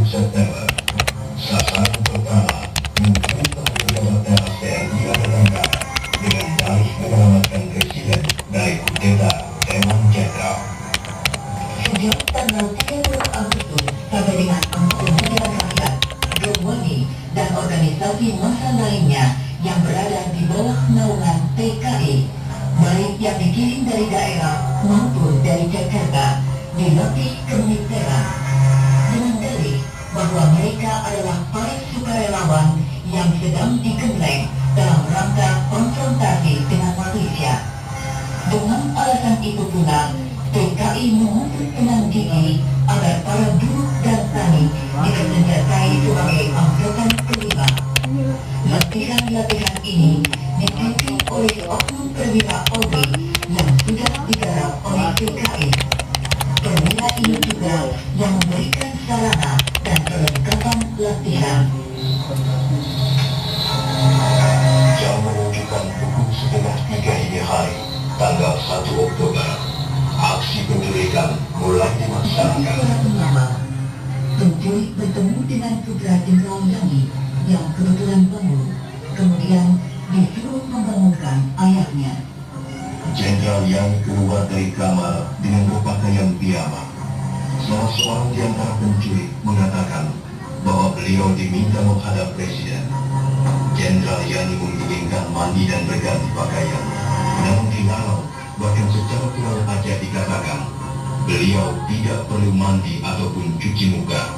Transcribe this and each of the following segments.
September. Sasaran pertama, mencari menghadapi masa lainnya yang berada di bawah naungan TKI, baik yang dikirim dari daerah maupun dari Jakarta, dilatih kemiliteran dengan dalih bahwa mereka adalah para sukarelawan yang sedang digembleng dalam rangka konfrontasi dengan Malaysia. Dengan alasan itu pula, TKI menuntut dengan gigi agar para buruh dan tani dipersenjatai sebagai angkatan kelima. Latihan-latihan ini dipimpin oleh oknum perwira Polri yang sudah digarap oleh TKI. Perwira ini juga yang memberikan sarana dan perlengkapan latihan. Jam menunjukkan pukul 2:30 dini hari, tanggal 1 Oktober. Aksi penculikan mulai dilaksanakan. Penculik bertemu dengan putra Jenderal Yani yang kebetulan bangun, kemudian disuruh membangunkan ayahnya. Jenderal yang keluar dari kamar dengan berpakaian piyama. Salah seorang di antara penculik mengatakan bahwa beliau diminta menghadap Presiden. Jenderal Yani menginginkan mandi dan berganti pakaian, namun dilarang. Bahkan secara kurang ajar dikatakan, beliau tidak perlu mandi ataupun cuci muka.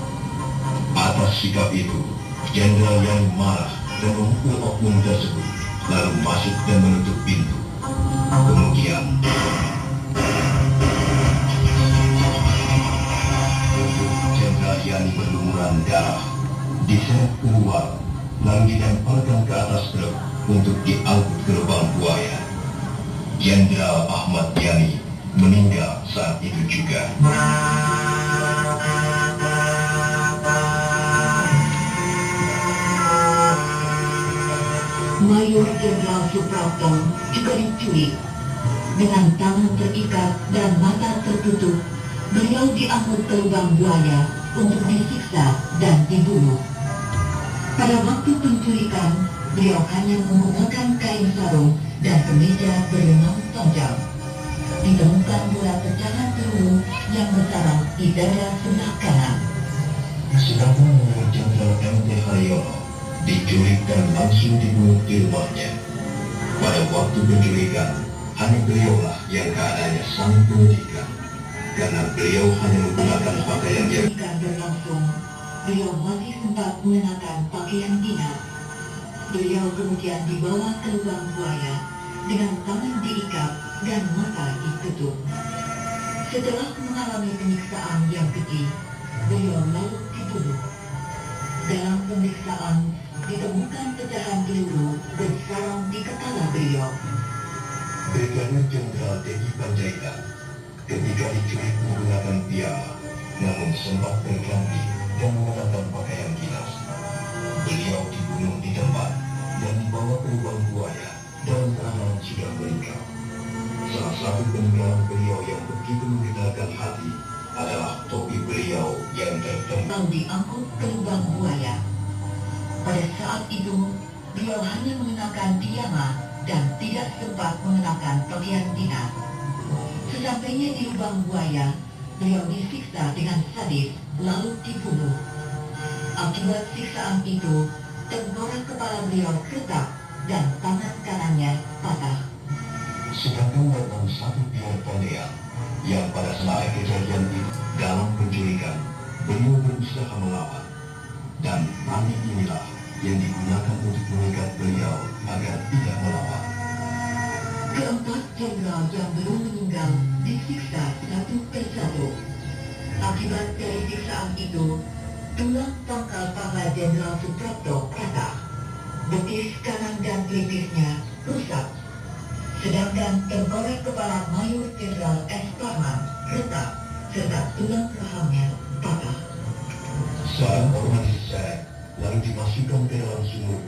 Atas sikap itu, Jenderal yang marah dan memukul oknum tersebut, lalu masuk dan menutup pintu. Kemudian, Jenderal Yani berlumuran darah, diseret keluar, lalu dilemparkan ke atas truk untuk diangkut ke lubang buaya. Jenderal Ahmad Yani meninggal saat itu juga. Mayor Jenderal Suprapto juga diculik. Dengan tangan terikat dan mata tertutup, beliau diangkut ke lubang buaya untuk disiksa dan dibunuh. Pada waktu penculikan, beliau hanya menggunakan kain sarung dan kemeja berlengan panjang. Ditemukan pula pecahan peluru yang bersarang di dada sebelah kanan. Sedangkan Mayor Jenderal M.T. Haryono diculik dan langsung dibunuh di rumahnya. Pada waktu penculikan, hanya beliaulah yang keadaannya sangat menyedihkan, karena beliau hanya menggunakan pakaian yang berlangsung, beliau masih sempat mengenakan pakaian dinas. Beliau kemudian dibawa ke lubang buaya dengan tangan diikat dan mata ditutup. Setelah mengalami penyiksaan yang keji, beliau lalu dibunuh. Dalam pemeriksaan, ditemukan pecahan peluru bersarang di kepala beliau. Brigadir Jenderal Dedi Panjaitan ketika diculik menggunakan piyama, namun sempat berganti dan mengenakan pakaian dinas. Beliau dibunuh di tempat dan dibawa ke lubang buaya dalam keadaan sudah meninggal. Salah satu peninggalan beliau yang begitu menggetarkan hati adalah topi beliau yang tertembak. Diangkut ke lubang buaya. Pada saat itu, beliau hanya mengenakan piyama dan tidak sempat mengenakan pakaian dinas. Sesampainya di lubang buaya, beliau disiksa dengan sadis lalu dibunuh. Akibat siksaan itu, tengkorak kepala beliau retak dan tangan kanannya patah. Sedangkan Letnan 1 Pior Pontian yang pada saat kejadian itu dalam penculikan, beliau berusaha melawan, dan mandi inilah yang digunakan untuk mengikat beliau agar tidak melawan. Keempat jenderal yang belum meninggal disiksa satu persatu. Akibat dari siksaan itu, tulang pangkal paha Jenderal Suprapto patah, betis kanan dan pelipisnya rusak, sedangkan tengkorak kepala Mayor Jenderal S. Parman retak serta tulang rahangnya patah. Seorang orang diseret lalu dimasukkan ke dalam sumur